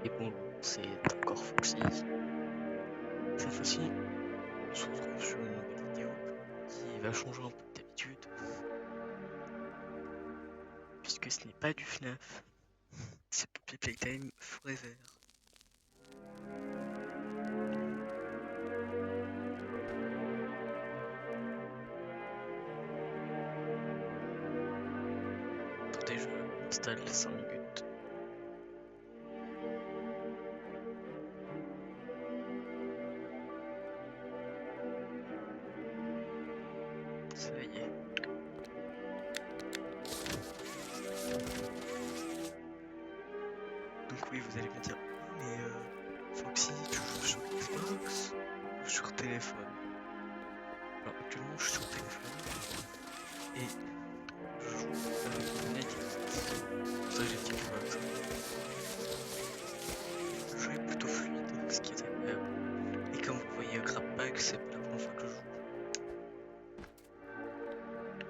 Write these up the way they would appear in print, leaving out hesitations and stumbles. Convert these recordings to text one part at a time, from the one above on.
Et bon, c'est encore Foxy. Cette fois-ci, on se retrouve sur une nouvelle vidéo qui va changer un peu d'habitude, puisque ce n'est pas du FNAF, c'est Poppy Playtime Forever. Attendez, je installe 5 minutes. Ça y est. Donc oui, vous allez me dire, mais Foxy, tu joues sur Xbox ou sur téléphone? Alors actuellement, je suis sur téléphone et je joue avec une manette Xbox. C'est pour ça que j'ai dit Xbox. Le jeu est plutôt fluide, ce qui est agréable. Et comme vous voyez, Grabpack, c'est pas la première fois que je joue.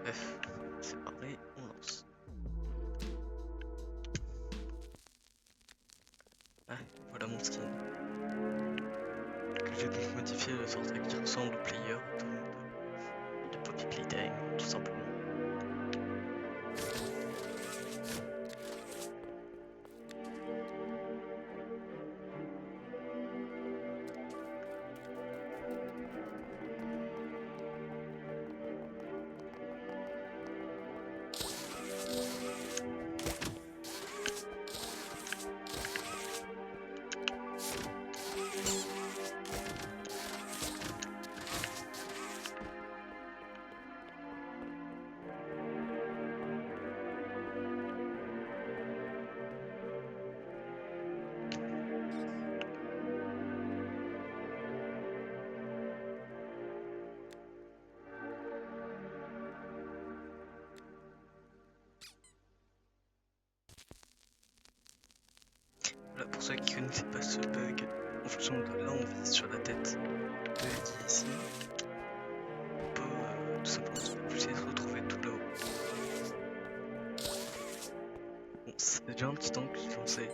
Bref, c'est pareil, on lance. Ah, voilà mon skin. Que j'ai donc modifié de sorte à qu'il ressemble au player de Poppy Playtime, tout simplement. Voilà, pour ceux qui ne connaissaient pas ce bug, en fonction de là on vise sur la tête de Eddie ici, on peut tout simplement se pousser et se retrouver tout là-haut. Bon, ça fait déjà un petit temps que je lancé.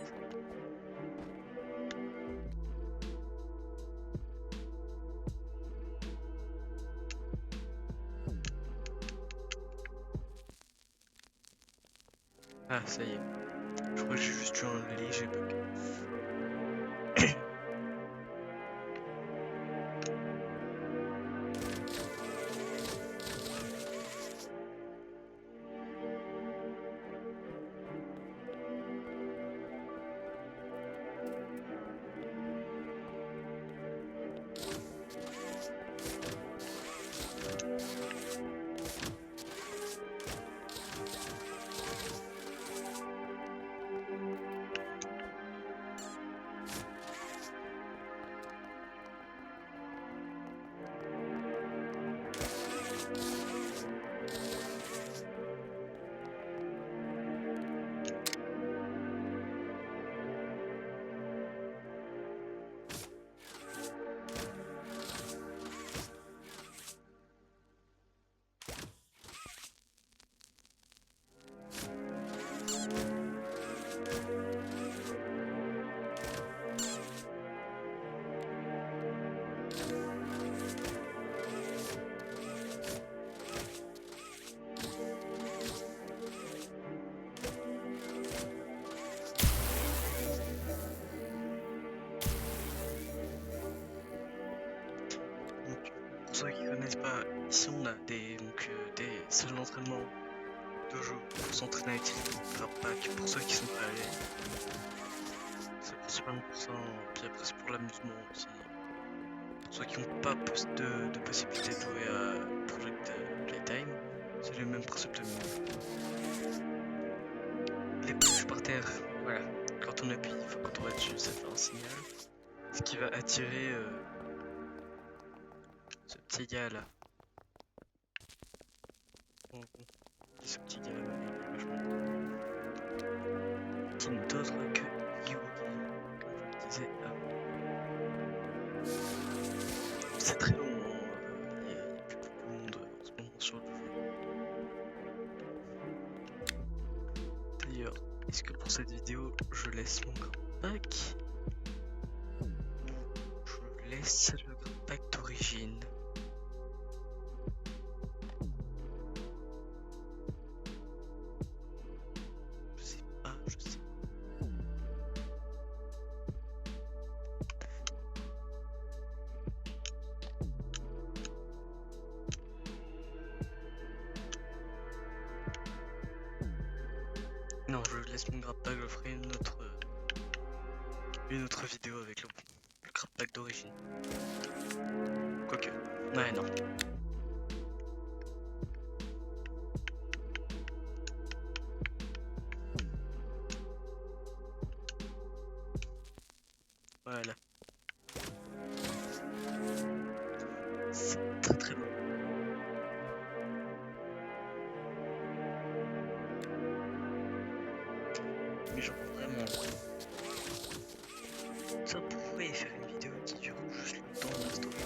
Ah, ça y est. Je crois que j'ai juste eu un léger bug. Pour ceux qui ne connaissent pas, ici on a des salles d'entraînement de jeu pour s'entraîner avec les Grabpack pour ceux qui sont pas allés. C'est principalement pour ça, puis après c'est pour l'amusement aussi. Pour ceux qui n'ont pas de possibilité de jouer à Project Playtime, c'est le même principe de menu. Les touches par terre, voilà, quand on appuie, quand on va dessus, ça fait un signal. Ce qui va attirer ce petit gars là. Ce petit gars là, il est vachement cool. Qui n'est autre que Yugi, comme je le disais avant. C'est très long, il n'y a plus beaucoup de monde en ce moment sur le jeu. D'ailleurs, est-ce que pour cette vidéo, je laisse mon Grabpack est-ce le pack d'origine? Je sais pas, je sais. Non, je laisse mon grab pack, je ferai une autre vidéo avec le grab pack d'origine. Quoique. Ouais, non. Voilà. C'est très très bon. Mais genre vraiment. Ça pourrait faire une vidéo qui dure juste le temps de la story.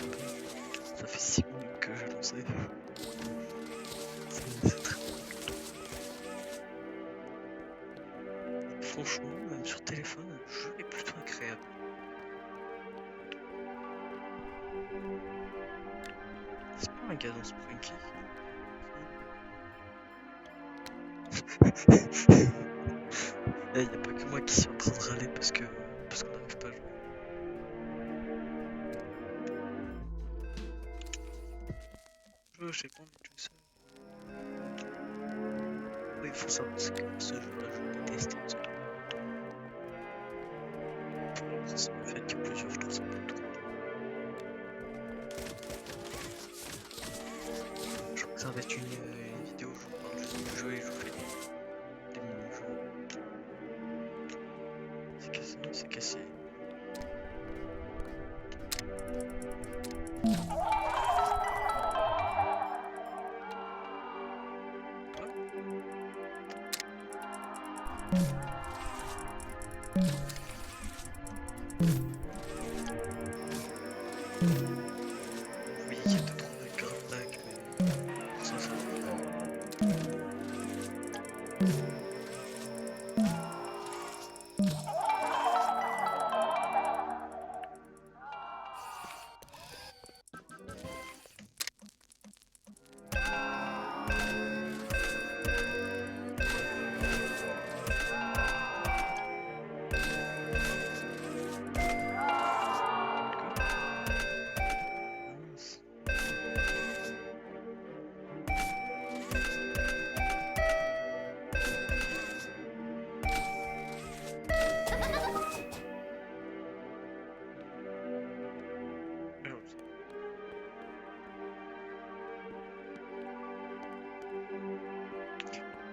Ça fait 6 minutes que je lance. C'est très bon. Franchement, même sur téléphone, le jeu est plutôt agréable. C'est pas un gars dans Sprunky. Il n'y a pas que moi qui suis en train de râler parce qu'on n'arrive pas à jouer. J'ai pas envie de jouer ça. Oui, il faut savoir ce que ce jeu-là, je déteste. C'est le fait qu'il y a plusieurs, je trouve ça pas trop. Je crois que ça va être une vidéo où je vous parle juste du jeu et je vous fais des mini-jeux. C'est cassé, c'est cassé. Oui, il y a 2-3 grab packs, mais ça va.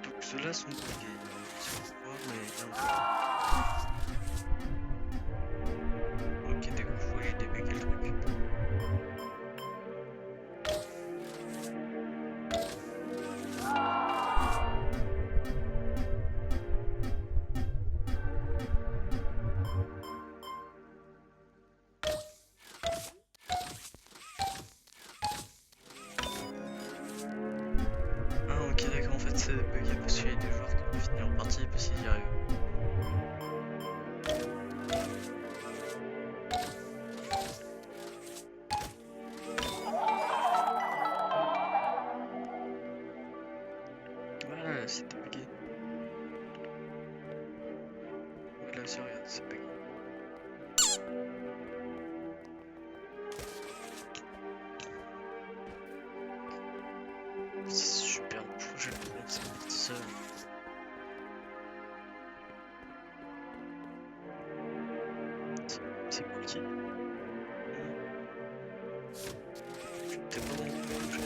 Donc ceux-là sont buggés, si on peut voir, mais il y en a. Ok, d'accord, je vois, j'ai débugué le truc. Ah ok, d'accord, en fait c'est bugué parce qu'il y a des joueurs qui ont fini en partie parce qu'ils y arrivent. Voilà, c'était bugué. Voilà, c'est regarde, c'est bugué. C'est super, je crois que je vais le prendre, c'est une petite seule. C'est pour qui? T'es pas dans le jeu.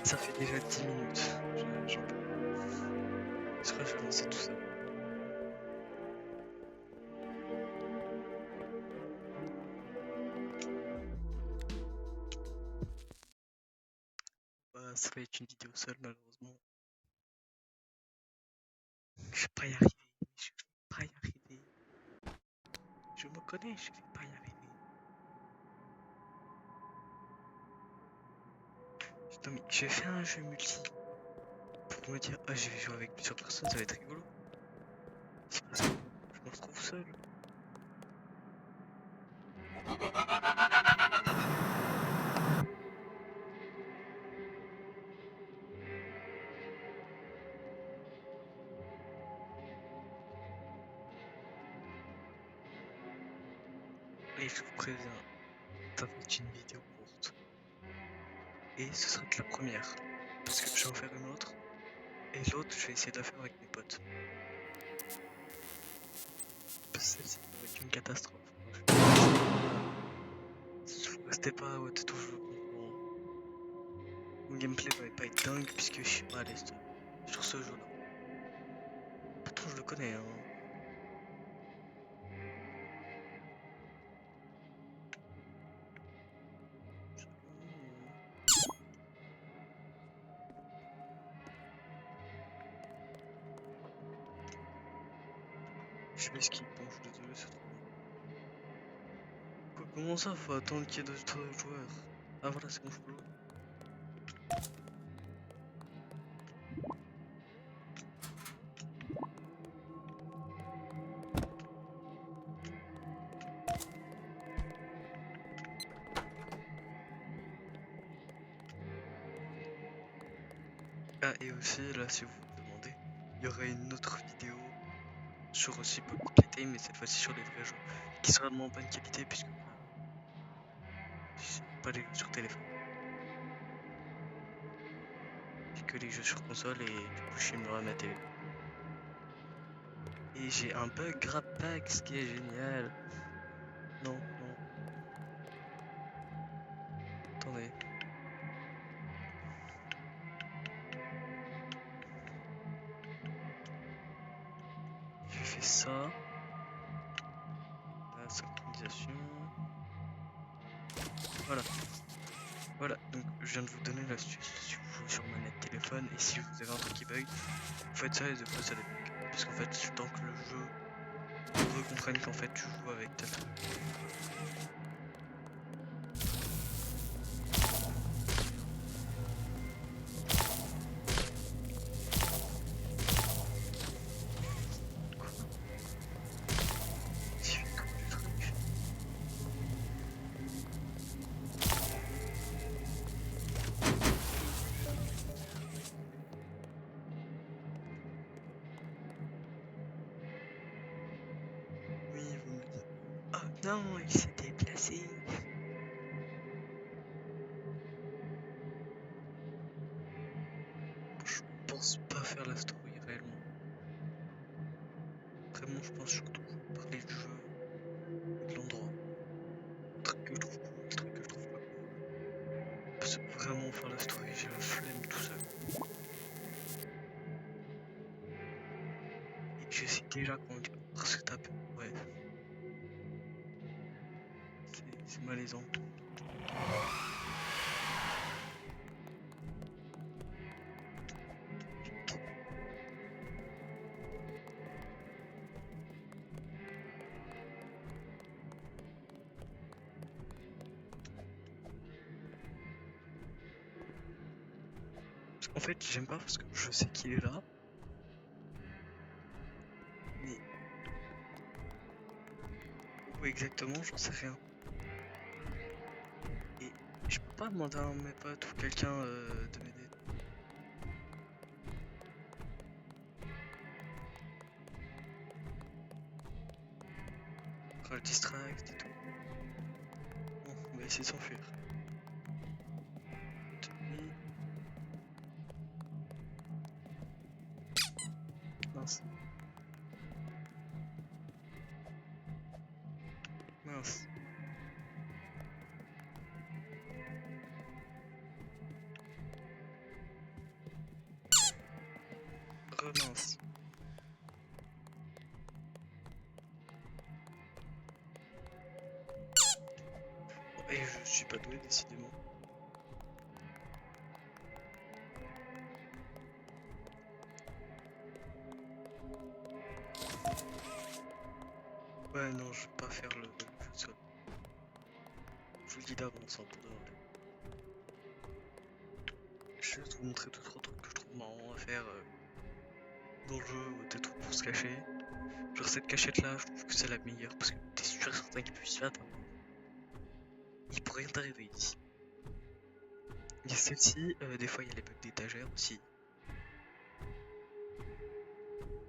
Ça fait déjà 10 minutes. J'en peux. Je crois que je vais lancer tout ça. Bah, ça va être une vidéo seule, malheureusement. Je vais pas y arriver. Je vais pas y arriver. connais, je vais pas y arriver. Non mais je vais faire un jeu multi pour me dire, ah je vais jouer avec plusieurs personnes, ça va être rigolo. C'est pas ça, je me retrouve seul. Et je vous préviens, ça va être une vidéo courte. Et ce sera que la première. Parce que je vais en faire une autre. Et l'autre, je vais essayer de la faire avec mes potes. Parce que celle-ci, ça va être une catastrophe. Si vous restez pas à votre tour, je comprends. Mon gameplay va pas être dingue puisque je suis pas à l'aise sur ce jeu-là. Pourtant, je le connais, hein. Je m'esquive, bon, je suis désolé, c'est trop long. Quoi, comment ça, faut attendre qu'il y ait d'autres joueurs? Ah voilà, c'est bon, je peux jouer. Ah, et aussi, là, si vous vous demandez, il y aurait une autre vidéo sur aussi Pocket Playtime, mais cette fois-ci sur les vrais jeux, qui sera de moins bonne qualité puisque c'est pas les jeux sur téléphone. J'ai que les jeux sur console et du coup je filmerai ma télé. Et j'ai un bug grab pack, ce qui est génial. Non, non, attendez. J'ai fait ça. La synchronisation. Voilà. Voilà, donc je viens de vous donner l'astuce si vous jouez sur manette téléphone et si vous avez un truc qui bug, vous faites ça et des fois ça débug. Parce qu'en fait, tant que le jeu recomprenne qu'en fait tu joues avec tel truc. J'ai fait tout le truc. Oui, vous me dites. Oh non, il s'est déplacé. Je pense pas faire la story réellement. Vraiment, je pense surtout parler du jeu et de l'endroit. Le truc que je trouve cool, le truc que je trouve pas cool. Parce que vraiment faire la story, j'ai la flemme tout seul. Et je sais déjà comment dire. Parce que tape. Ouais, c'est malaisant. Parce qu'en fait, j'aime pas parce que je sais qu'il est là. Mais où exactement, j'en sais rien. Et je peux pas demander à un de mes potes ou quelqu'un de m'aider. Quand le distract et tout. Bon, on va essayer de s'enfuir. Mince. Mince. Mince. Bon, et je suis pas doué décidément. Ouais, non, je vais pas faire le jeu de sol. Je vous le dis d'avance, hein, pour de vrai. Je vais juste vous montrer 2-3 trucs que je trouve marrants à faire dans le jeu, des trucs pour se cacher. Genre cette cachette là, je trouve que c'est la meilleure parce que t'es sûr et certain qu'il puisse pas t'avoir. Il peut rien t'arriver ici. Il y a celle-ci, des fois il y a les bugs d'étagère aussi.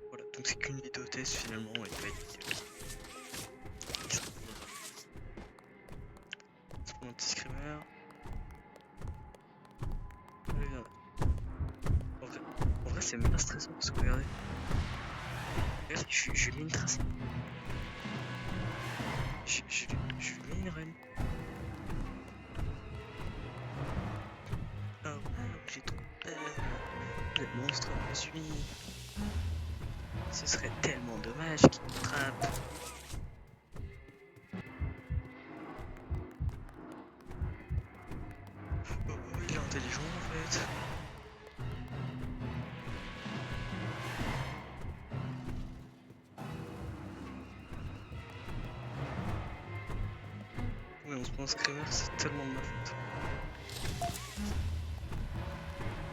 Voilà, donc c'est qu'une vidéo test finalement et pas une vidéo qui sera pour c'est pour un petit screamer. Allez, viens là. En vrai c'est même pas stressant parce que regardez. Regardez, je lui mets une trace. Je lui mets une run. Ah ouais, j'ai trop peur. Le monstre me suit. Ce serait tellement dommage qu'il m'attrape. Oh, il est intelligent en fait. Ouais, on se prend un screamer, c'est tellement de ma faute.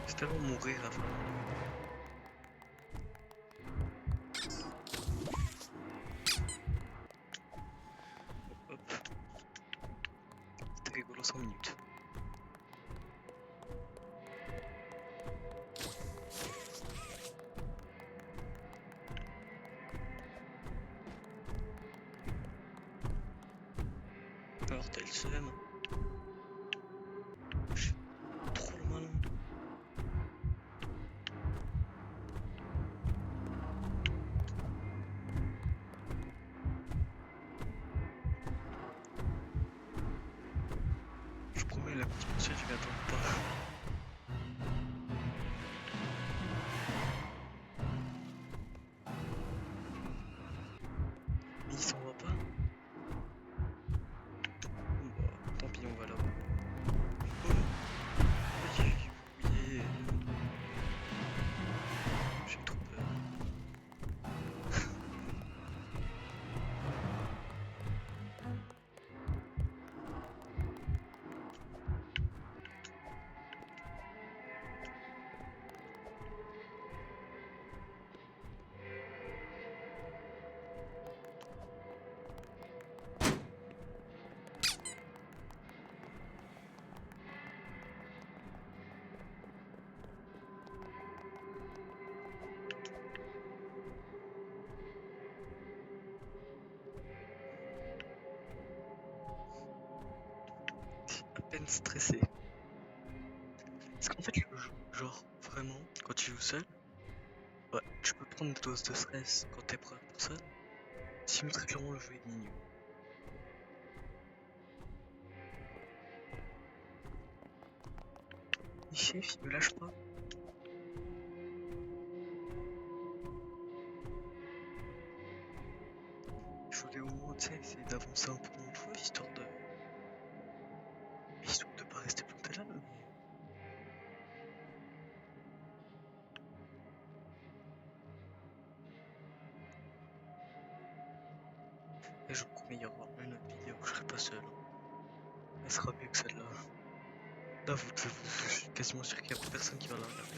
C'est tellement mourir avant. Hop, c'était rigolo 5 minutes. Alors t'as le seum. Je suis trop le malin. Je promets la petite poursuite, je m'y attends pas. Mais il s'en va pas. Bah, tant pis, on va là-haut. Oh, oui, oui, j'ai trop peur. À peine stressé. Parce qu'en fait, le jeu, genre, vraiment, quand tu joues seul, ouais, tu peux prendre une dose de stress quand t'es première personne. Sinon, très clairement, le jeu est mignon. Chef, il me lâche pas. Je voulais au moins, tu sais, essayer d'avancer un peu dans le jeu, histoire de pas rester planté là, mais... Et je vous promets, il y aura une autre vidéo où je serai pas seul. Elle sera mieux que celle-là. Là, je suis quasiment sûr qu'il y a personne qui va la regarder.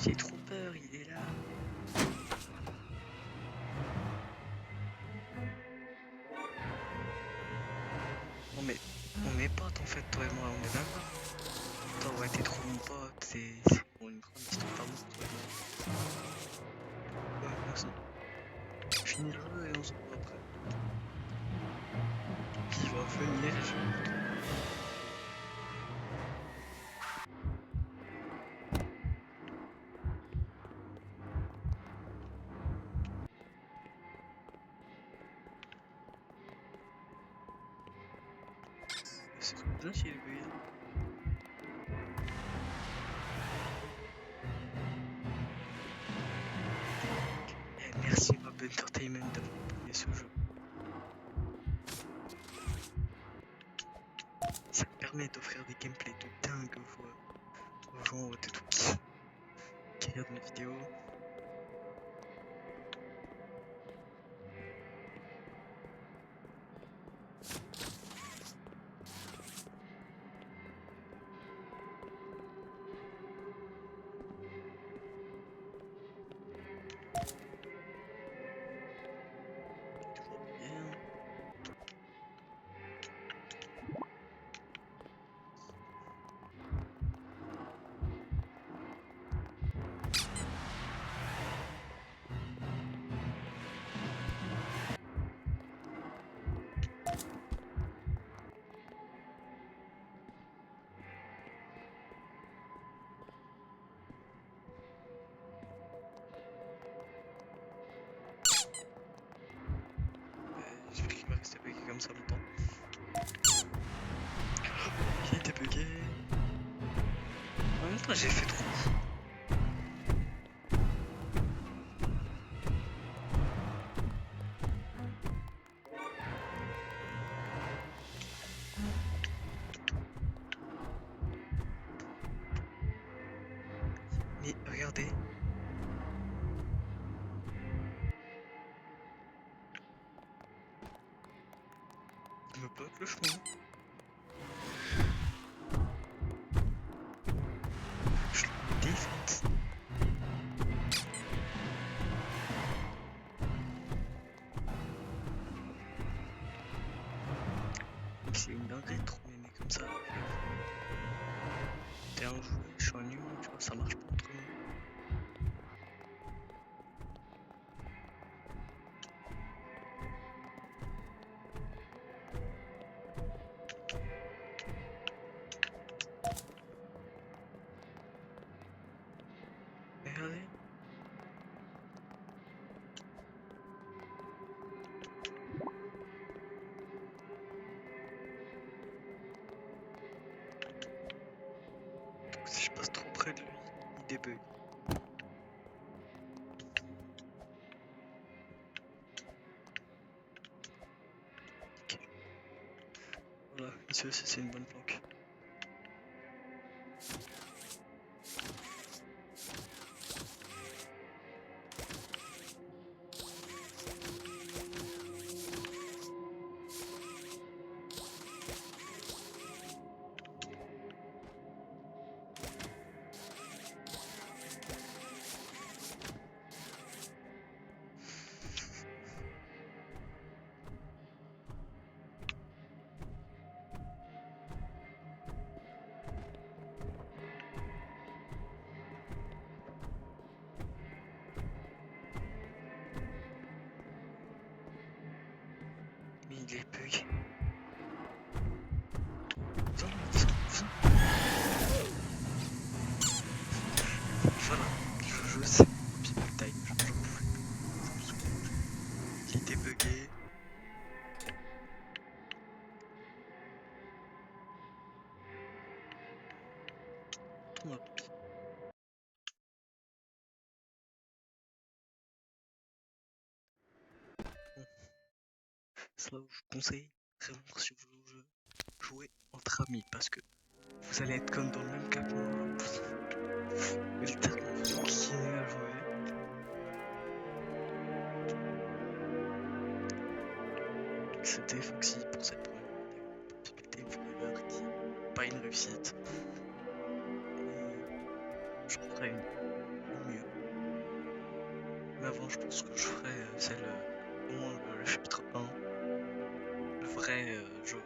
J'ai trop peur, il est là. pas, c'est pour une grande histoire d'amour, toi et moi. Ouais, merci. Finis le jeu et on se voit après. Qui va venir et je vais le trouver. C'est trop bien s'il est bugué. Eh, merci Mob Entertainment d'avoir publié ce jeu. Ça me permet d'offrir des gameplays de dingue aux gens de tout qui regardent mes vidéos. Toujours bien. J'espère qu'il va rester bugué comme ça longtemps. Il était bugué. En même temps, j'ai fait trop. Mais regardez. Il me bloque le chemin. Je le défonce. C'est une dinguerie de trop m'aimer comme ça. T'es un jouet, je suis un humain, tu vois, ça marche pas entre nous. Regardez. Donc, si je passe trop près de lui, il débug. Ok. Voilà, ici aussi c'est une bonne planque. Mais il est bugué. Viens, viens. Voilà, je sais. People time, j'en pouvais plus. Je me souviens plus. Il était bugué. Tourne la copie. Bon, c'est là où je vous conseille vraiment si vous voulez jouer entre amis parce que vous allez être comme dans le même cas que moi. Vous littéralement vous continuez à jouer. C'était Foxy pour cette première vidéo. People Time Forever qui n'est pas une réussite. Je referai une mieux. Mais avant, je pense que je ferai celle, au moins le chapitre 1, le vrai jeu.